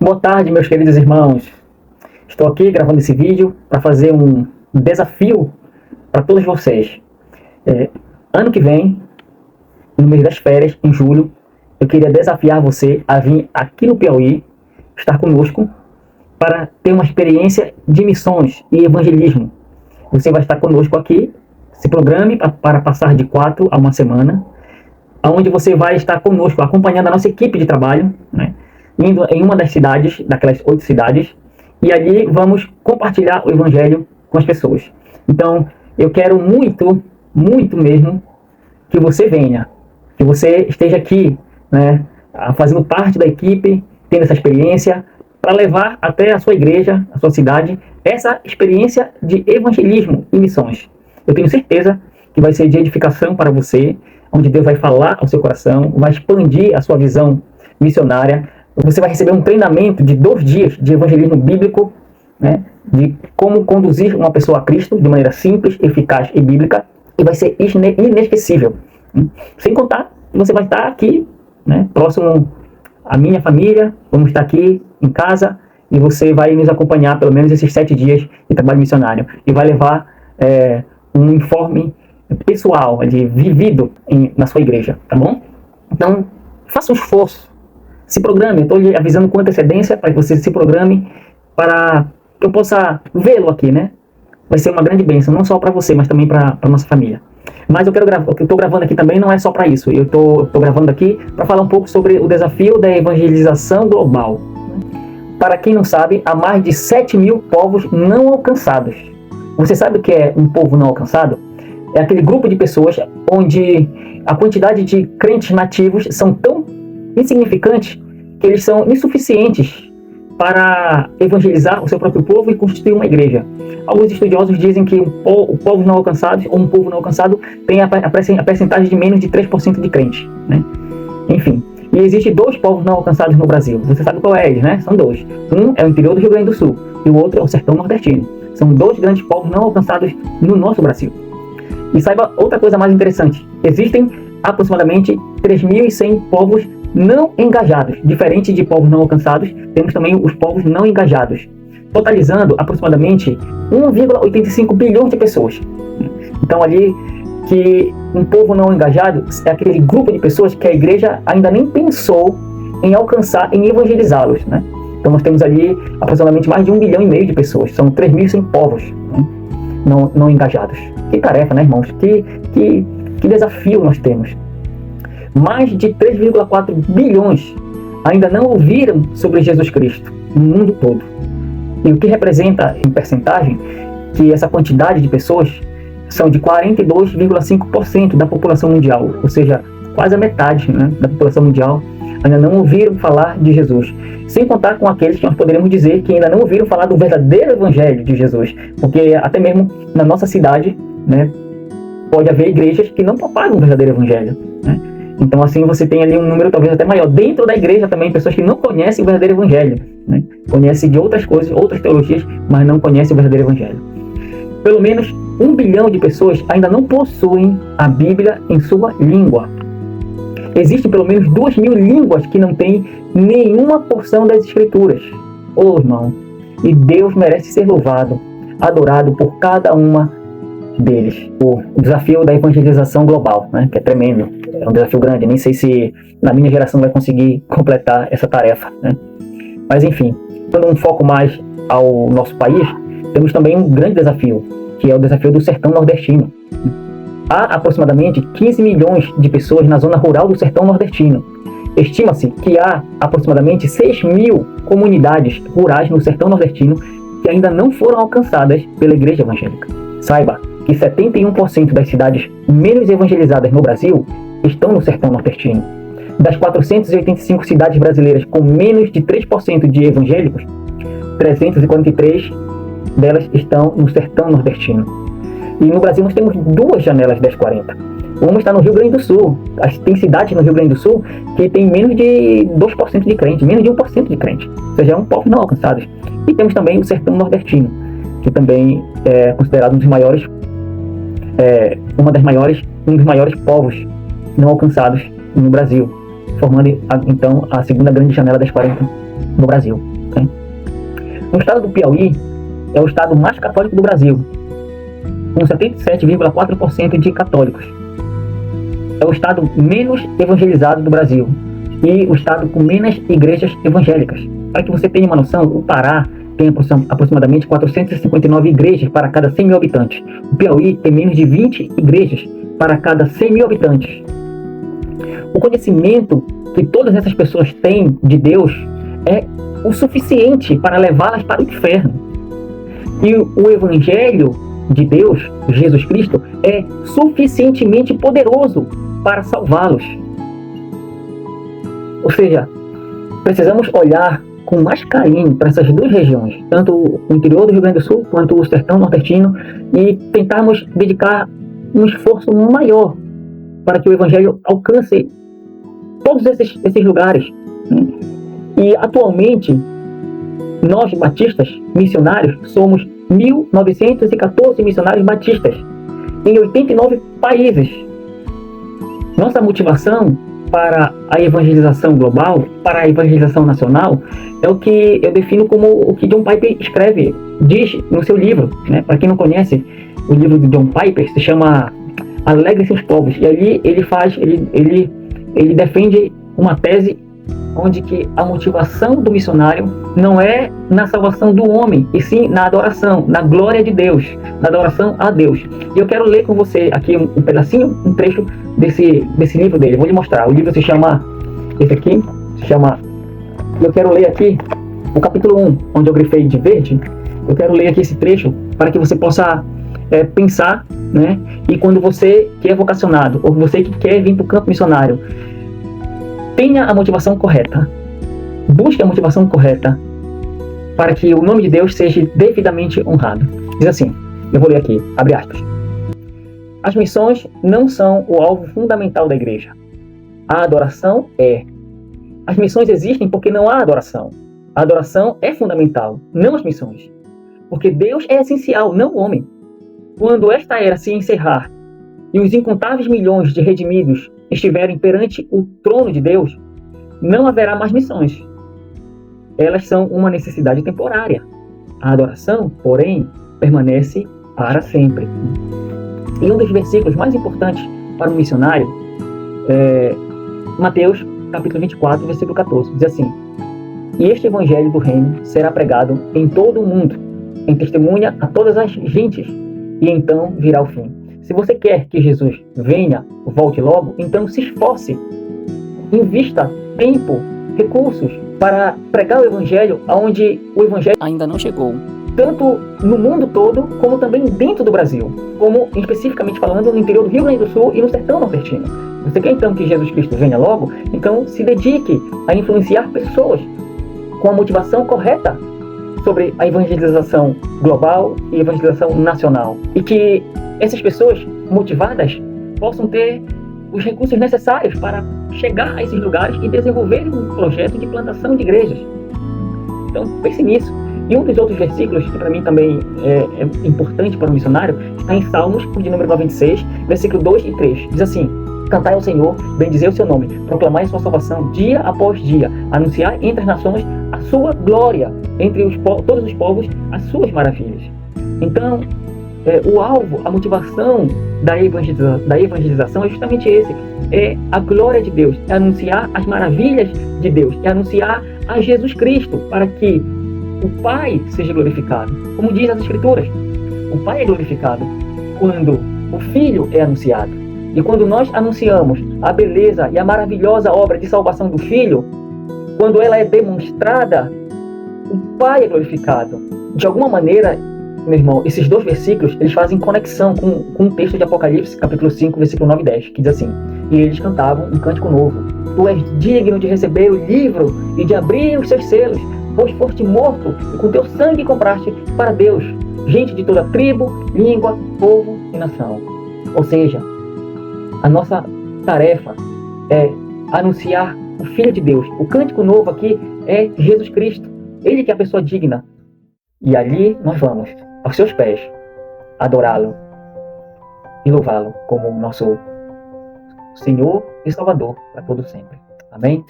Boa tarde, meus queridos irmãos. Estou aqui gravando esse vídeo para fazer um desafio para todos vocês. Ano que vem, no mês das férias, em julho, eu queria desafiar você a vir aqui no Piauí, estar conosco, para ter uma experiência de missões e evangelismo. Você vai estar conosco aqui, se programe para passar de 4 a 1 semana, onde você vai estar conosco, acompanhando a nossa equipe de trabalho, né? Indo em uma das cidades, daquelas 8 cidades, e ali vamos compartilhar o Evangelho com as pessoas. Então, eu quero muito, muito mesmo, que você venha, que você esteja aqui, né, fazendo parte da equipe, tendo essa experiência, para levar até a sua igreja, a sua cidade, essa experiência de evangelismo e missões. Eu tenho certeza que vai ser de edificação para você, onde Deus vai falar ao seu coração, vai expandir a sua visão missionária. Você vai receber um treinamento de 2 dias de evangelismo bíblico, né, de como conduzir uma pessoa a Cristo de maneira simples, eficaz e bíblica, e vai ser inesquecível. Sem contar, você vai estar aqui, né, próximo à minha família, vamos estar aqui em casa, e você vai nos acompanhar pelo menos esses 7 dias de trabalho missionário, e vai levar um informe pessoal, vivido na sua igreja, tá bom? Então, faça um esforço. Se programe, eu estou lhe avisando com antecedência para que você se programe para que eu possa vê-lo aqui, né? Vai ser uma grande bênção, não só para você, mas também para a nossa família. Mas o que eu estou gravando aqui também não é só para isso. Eu estou gravando aqui para falar um pouco sobre o desafio da evangelização global. Para quem não sabe, há mais de 7.000 povos não alcançados. Você sabe o que é um povo não alcançado? É aquele grupo de pessoas onde a quantidade de crentes nativos são tão insignificantes que eles são insuficientes para evangelizar o seu próprio povo e constituir uma igreja. Alguns estudiosos dizem que o povo não alcançado, ou um povo não alcançado, tem a percentagem de menos de 3% de crentes, né? Enfim, e existem 2 povos não alcançados no Brasil. Você sabe qual é eles, né? São 2. Um é o interior do Rio Grande do Sul e o outro é o sertão nordestino. São 2 grandes povos não alcançados no nosso Brasil. E saiba outra coisa mais interessante. Existem aproximadamente 3.100 povos não engajados. Diferente de povos não alcançados, temos também os povos não engajados, totalizando aproximadamente 1,85 bilhões de pessoas. Então ali, que um povo não engajado é aquele grupo de pessoas que a igreja ainda nem pensou em alcançar, em evangelizá-los, né? Então nós temos ali aproximadamente mais de 1,5 bilhão de pessoas. São 3.100 povos, né, não engajados. Que tarefa, né, irmãos? Que desafio nós temos. Mais de 3,4 bilhões ainda não ouviram sobre Jesus Cristo no mundo todo. E o que representa em percentagem que essa quantidade de pessoas são de 42,5% da população mundial, ou seja, quase a metade, né, da população mundial ainda não ouviram falar de Jesus. Sem contar com aqueles que nós poderíamos dizer que ainda não ouviram falar do verdadeiro evangelho de Jesus, porque até mesmo na nossa cidade, né, pode haver igrejas que não propagam o verdadeiro evangelho, né? Então assim você tem ali um número talvez até maior. Dentro da igreja também, pessoas que não conhecem o verdadeiro evangelho, né? Conhecem de outras coisas, outras teologias, mas não conhecem o verdadeiro evangelho. Pelo menos 1 bilhão de pessoas ainda não possuem a Bíblia em sua língua. Existem pelo menos 2.000 línguas que não têm nenhuma porção das Escrituras. Ô irmão, e Deus merece ser louvado, adorado por cada uma deles. O desafio da evangelização global, né, que é tremendo, é um desafio grande. Nem sei se na minha geração vai conseguir completar essa tarefa, né? Mas enfim, dando um foco mais ao nosso país, temos também um grande desafio, que é o desafio do sertão nordestino. Há aproximadamente 15 milhões de pessoas na zona rural do sertão nordestino. Estima-se que há aproximadamente 6.000 comunidades rurais no sertão nordestino que ainda não foram alcançadas pela igreja evangélica. Saiba que 71% das cidades menos evangelizadas no Brasil estão no sertão nordestino. Das 485 cidades brasileiras com menos de 3% de evangélicos, 343 delas estão no sertão nordestino. E no Brasil nós temos 2 janelas das 40. Uma está no Rio Grande do Sul. Tem cidades no Rio Grande do Sul que tem menos de 2% de crente, menos de 1% de crente. Ou seja, é um povo não alcançado. E temos também o sertão nordestino, que também é considerado um dos maiores povos não alcançados no Brasil, formando então a segunda grande janela das 40 no Brasil. Okay? O estado do Piauí é o estado mais católico do Brasil, com 77,4% de católicos. É o estado menos evangelizado do Brasil e o estado com menos igrejas evangélicas. Para que você tenha uma noção, o Pará tem aproximadamente 459 igrejas para cada 100 mil habitantes. O Piauí tem menos de 20 igrejas para cada 100 mil habitantes. O conhecimento que todas essas pessoas têm de Deus é o suficiente para levá-las para o inferno. E o Evangelho de Deus, Jesus Cristo, é suficientemente poderoso para salvá-los. Ou seja, precisamos olhar com mais carinho para essas duas regiões, tanto o interior do Rio Grande do Sul quanto o sertão nordestino, e tentarmos dedicar um esforço maior para que o Evangelho alcance todos esses lugares. E atualmente, nós batistas missionários somos 1.914 missionários batistas em 89 países. Nossa motivação para a evangelização global, para a evangelização nacional, é o que eu defino como o que John Piper diz no seu livro. Né? Para quem não conhece, o livro de John Piper se chama Alegre Seus Povos, e ali ele defende uma tese onde que a motivação do missionário não é na salvação do homem, e sim na adoração, na glória de Deus, na adoração a Deus. E eu quero ler com você aqui um pedacinho, um trecho desse livro dele. Eu vou lhe mostrar. O livro se chama, esse aqui, eu quero ler aqui o capítulo 1, onde eu grifei de verde. Eu quero ler aqui esse trecho para que você possa pensar, né? E quando você que é vocacionado, ou você que quer vir para o campo missionário, tenha a motivação correta. Busque a motivação correta para que o nome de Deus seja devidamente honrado. Diz assim, eu vou ler aqui, abre aspas. As missões não são o alvo fundamental da igreja. A adoração é. As missões existem porque não há adoração. A adoração é fundamental, não as missões. Porque Deus é essencial, não o homem. Quando esta era se encerrar e os incontáveis milhões de redimidos estiverem perante o trono de Deus, não haverá mais missões. Elas são uma necessidade temporária. A adoração, porém, permanece para sempre. E um dos versículos mais importantes para um missionário é Mateus, capítulo 24, versículo 14. Diz assim: E este evangelho do reino será pregado em todo o mundo, em testemunha a todas as gentes, e então virá o fim. Se você quer que Jesus venha, volte logo, então se esforce. Invista tempo, recursos para pregar o Evangelho onde o Evangelho ainda não chegou. Tanto no mundo todo, como também dentro do Brasil. Como, especificamente falando, no interior do Rio Grande do Sul e no sertão nordestino. Você quer então que Jesus Cristo venha logo? Então se dedique a influenciar pessoas com a motivação correta sobre a evangelização global e evangelização nacional. E que essas pessoas motivadas possam ter os recursos necessários para chegar a esses lugares e desenvolver um projeto de plantação de igrejas. Então, pense nisso. E um dos outros versículos, que para mim também é importante para o missionário, está em Salmos, de número 96, versículo 2 e 3. Diz assim: Cantai ao Senhor, bendizei o seu nome, proclamai a sua salvação dia após dia, anunciai entre as nações a sua glória, entre todos os povos as suas maravilhas. Então, o alvo, a motivação da evangelização é justamente esse. É a glória de Deus, é anunciar as maravilhas de Deus, é anunciar a Jesus Cristo, para que o Pai seja glorificado. Como diz as Escrituras, o Pai é glorificado quando o Filho é anunciado. E quando nós anunciamos a beleza e a maravilhosa obra de salvação do Filho, quando ela é demonstrada, o Pai é glorificado. De alguma maneira, meu irmão, esses dois versículos, eles fazem conexão com o texto de Apocalipse, capítulo 5, versículo 9 e 10, que diz assim: E eles cantavam um cântico novo. Tu és digno de receber o livro e de abrir os seus selos, pois foste morto e com teu sangue compraste para Deus gente de toda tribo, língua, povo e nação. Ou seja, a nossa tarefa é anunciar o Filho de Deus. O cântico novo aqui é Jesus Cristo. Ele que é a pessoa digna. E ali nós vamos, aos seus pés, adorá-lo e louvá-lo como nosso Senhor e Salvador para todo sempre. Amém?